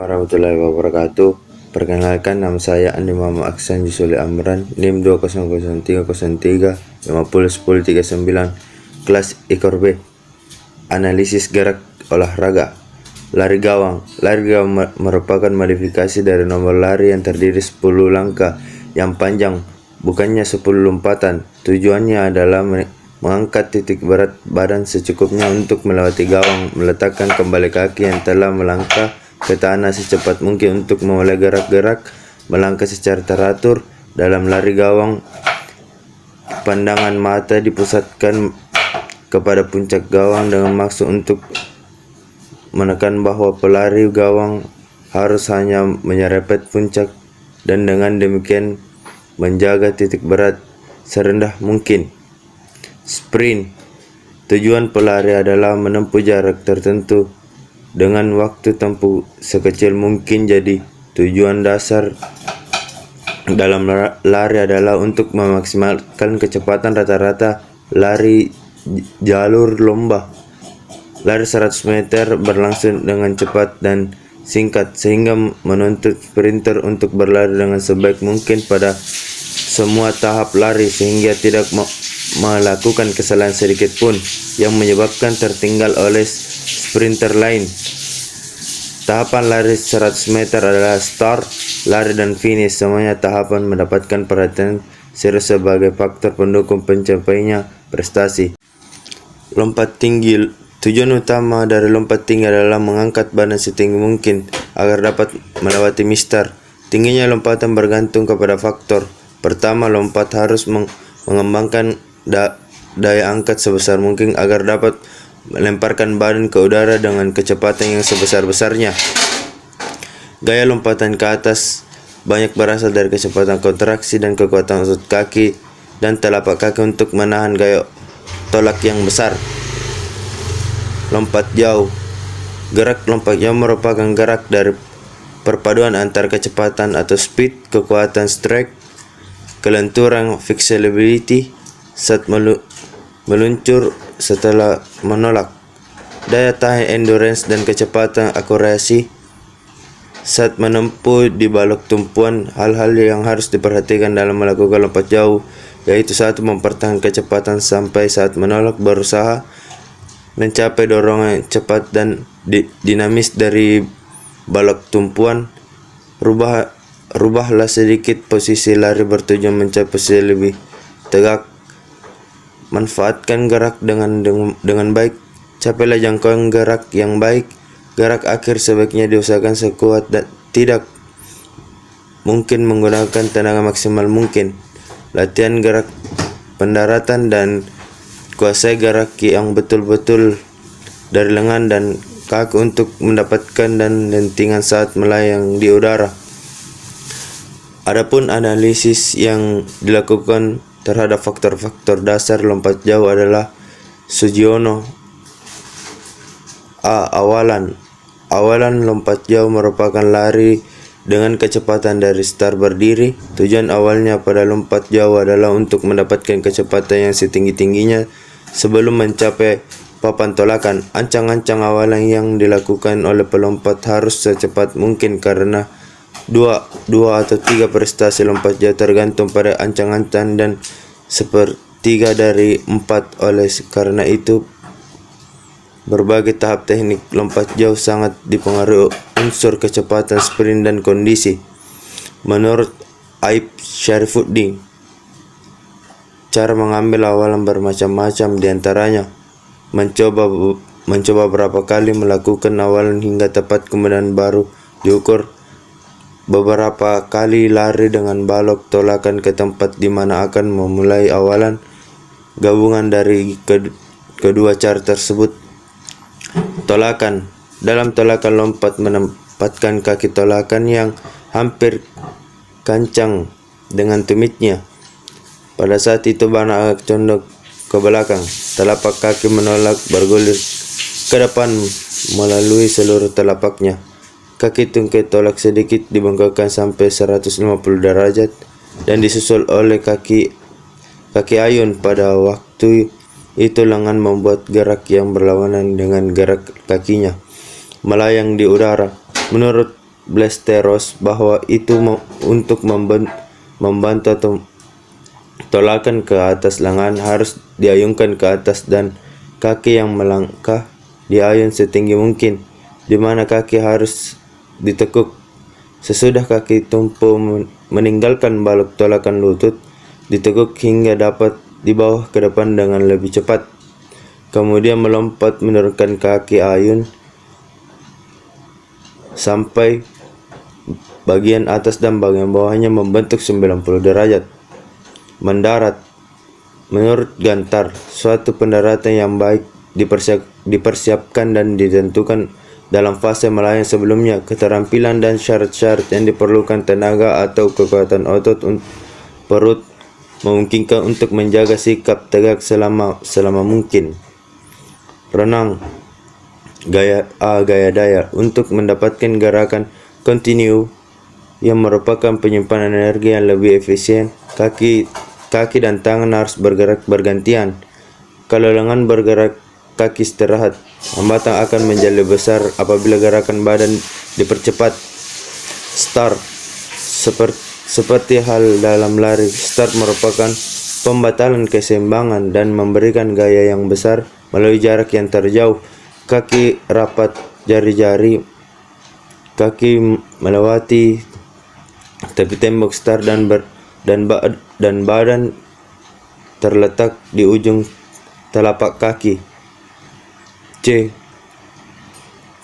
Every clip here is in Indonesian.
warahmatullahi wabarakatuh. Perkenalkan, nama saya Andi Muhammad Aksan Jusuli Amran, NIM 200303501039, kelas IKOR B. Analisis gerak olahraga. Lari gawang. Lari gawang merupakan modifikasi dari nomor lari yang terdiri 10 langkah yang panjang, bukannya 10 lompatan. Tujuannya adalah mengangkat titik berat badan secukupnya untuk melewati gawang, meletakkan kembali kaki yang telah melangkah ke tanah secepat mungkin untuk memulai gerak-gerak melangkah secara teratur. Dalam lari gawang, pandangan mata dipusatkan kepada puncak gawang dengan maksud untuk menekan bahwa pelari gawang harus hanya menyerempet puncak dan dengan demikian menjaga titik berat serendah mungkin. Sprint. Tujuan pelari adalah menempuh jarak tertentu dengan waktu tempuh sekecil mungkin. Jadi tujuan dasar dalam lari adalah untuk memaksimalkan kecepatan rata-rata lari jalur lomba. Lari 100 meter berlangsung dengan cepat dan singkat sehingga menuntut sprinter untuk berlari dengan sebaik mungkin pada semua tahap lari sehingga tidak melakukan kesalahan sedikit pun yang menyebabkan tertinggal oleh sprinter lain. Tahapan lari 100 meter adalah start, lari dan finish. Semuanya tahapan mendapatkan perhatian serius sebagai faktor pendukung pencapaiannya prestasi. Lompat tinggi. Tujuan utama dari lompat tinggi adalah mengangkat badan setinggi mungkin agar dapat melewati mistar. Tingginya lompatan bergantung kepada faktor. Pertama, lompat harus mengembangkan daya angkat sebesar mungkin agar dapat melemparkan badan ke udara dengan kecepatan yang sebesar-besarnya. Gaya lompatan ke atas banyak berasal dari kecepatan kontraksi dan kekuatan otot kaki dan telapak kaki untuk menahan gaya tolak yang besar. Lompat jauh. Gerak lompat jauh merupakan gerak dari perpaduan antara kecepatan atau speed, kekuatan strike, kelenturan flexibility saat meluncur setelah menolak, daya tahan endurance dan kecepatan akurasi saat menempuh di balok tumpuan. Hal-hal yang harus diperhatikan dalam melakukan lompat jauh yaitu: 1. Mempertahankan kecepatan sampai saat menolak, berusaha mencapai dorongan cepat dan dinamis dari balok tumpuan. Rubahlah sedikit posisi lari bertujuan mencapai posisi lebih tegak. Manfaatkan gerak dengan baik. Capailah jangkauan gerak yang baik. Gerak akhir sebaiknya diusahakan sekuat dan tidak mungkin menggunakan tenaga maksimal mungkin. Latihan gerak pendaratan dan kuasai gerak yang betul-betul dari lengan dan kaki untuk mendapatkan dan lentingan saat melayang di udara. Adapun analisis yang dilakukan terhadap faktor-faktor dasar lompat jauh adalah Sugiono. Awalan lompat jauh merupakan lari dengan kecepatan dari start berdiri. Tujuan awalnya pada lompat jauh adalah untuk mendapatkan kecepatan yang setinggi-tingginya sebelum mencapai papan tolakan. Ancang-ancang awalan yang dilakukan oleh pelompat harus secepat mungkin karena dua atau tiga prestasi lompat jauh tergantung pada ancang-ancang dan sepertiga dari 4. Oleh karena itu, berbagai tahap teknik lompat jauh sangat dipengaruhi unsur kecepatan, sprint, dan kondisi. Menurut Aib Syarifuddin, cara mengambil awalan bermacam-macam, diantaranya mencoba berapa kali melakukan awalan hingga tepat, kemudian baru diukur. Beberapa kali lari dengan balok tolakan ke tempat di mana akan memulai awalan. Gabungan dari kedua cara tersebut. Tolakan. Dalam tolakan, lompat menempatkan kaki tolakan yang hampir kancang dengan tumitnya. Pada saat itu badan agak condong ke belakang. Telapak kaki menolak bergulir ke depan melalui seluruh telapaknya. Kaki tungkai tolak sedikit dibengkakkan sampai 150 derajat dan disusul oleh kaki ayun. Pada waktu itu lengan membuat gerak yang berlawanan dengan gerak kakinya melayang di udara. Menurut Blasteros bahwa itu untuk membantu atau tolakan ke atas lengan harus diayunkan ke atas dan kaki yang melangkah diayun setinggi mungkin, di mana kaki harus ditekuk. Sesudah kaki tumpu meninggalkan balok tolakan lutut, ditekuk hingga dapat dibawa ke depan dengan lebih cepat. Kemudian melompat menurunkan kaki ayun sampai bagian atas dan bagian bawahnya membentuk 90 derajat. Mendarat. Menurut Gantar, suatu pendaratan yang baik dipersiapkan dan ditentukan dalam fase melayang sebelumnya. Keterampilan dan syarat-syarat yang diperlukan tenaga atau kekuatan otot perut memungkinkan untuk menjaga sikap tegak selama mungkin. Renang. Gaya daya untuk mendapatkan gerakan kontinu yang merupakan penyimpanan energi yang lebih efisien. Kaki dan tangan harus bergerak bergantian. Kalau lengan bergerak, kaki istirahat. Hambatan akan menjadi besar apabila gerakan badan dipercepat. Start. Seperti hal dalam lari, start merupakan pembatalan keseimbangan dan memberikan gaya yang besar melalui jarak yang terjauh. Kaki rapat, jari-jari kaki melewati tepi tembok start dan badan terletak di ujung telapak kaki. C.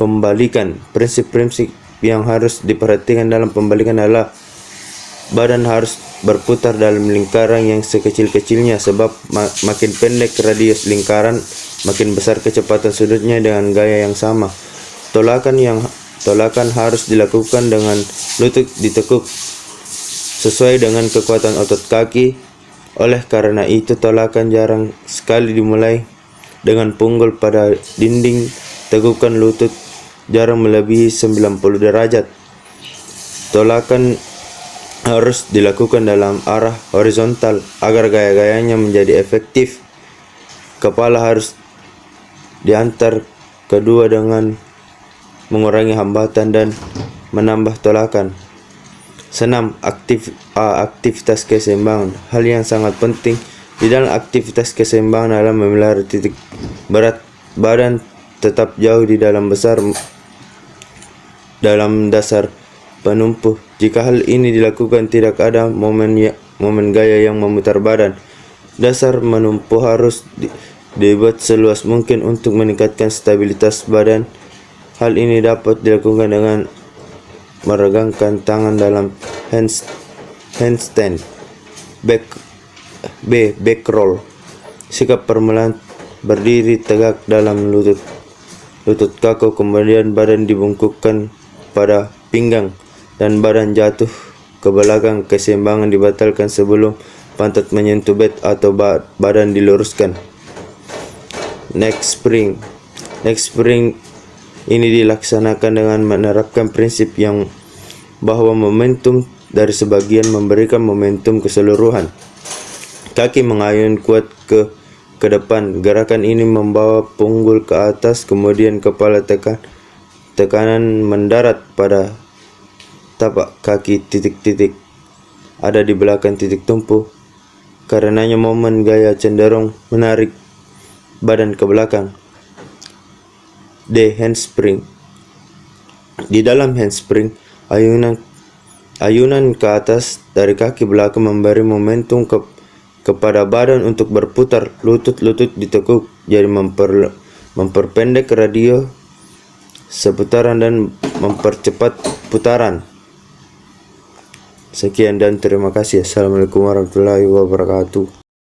Pembalikan. Prinsip-prinsip yang harus diperhatikan dalam pembalikan adalah badan harus berputar dalam lingkaran yang sekecil-kecilnya, sebab makin pendek radius lingkaran, makin besar kecepatan sudutnya dengan gaya yang sama. Tolakan harus dilakukan dengan lutut ditekuk sesuai dengan kekuatan otot kaki. Oleh karena itu, tolakan jarang sekali dimulai dengan punggul pada dinding. Tegukan lutut jarang melebihi 90 derajat. Tolakan harus dilakukan dalam arah horizontal agar gaya-gayanya menjadi efektif. Kepala harus diantar kedua dengan mengurangi hambatan dan menambah tolakan. Senam. Aktivitas keseimbangan. Hal yang sangat penting di dalam aktivitas keseimbangan adalah memelihara titik berat badan tetap jauh di dalam dasar penumpu. Jika hal ini dilakukan, tidak ada momen gaya yang memutar badan. Dasar menumpu harus dibuat seluas mungkin untuk meningkatkan stabilitas badan. Hal ini dapat dilakukan dengan meregangkan tangan dalam handstand. Back roll. Sikap permulaan berdiri tegak dalam lutut kaku, kemudian badan dibungkukkan pada pinggang dan badan jatuh ke belakang. Keseimbangan dibatalkan sebelum pantat menyentuh bed atau badan diluruskan. Neck spring ini dilaksanakan dengan menerapkan prinsip yang bahwa momentum dari sebagian memberikan momentum keseluruhan. Kaki mengayun kuat ke depan. Gerakan ini membawa punggul ke atas, kemudian kepala tekanan mendarat pada tapak kaki. Titik-titik ada di belakang titik tumpu. Karenanya momen gaya cenderung menarik badan ke belakang. D. Handspring. Di dalam handspring, ayunan ke atas dari kaki belakang memberi momentum kepada badan untuk berputar. Lutut ditekuk, jadi memperpendek radio seputaran dan mempercepat putaran. Sekian dan terima kasih. Assalamualaikum warahmatullahi wabarakatuh.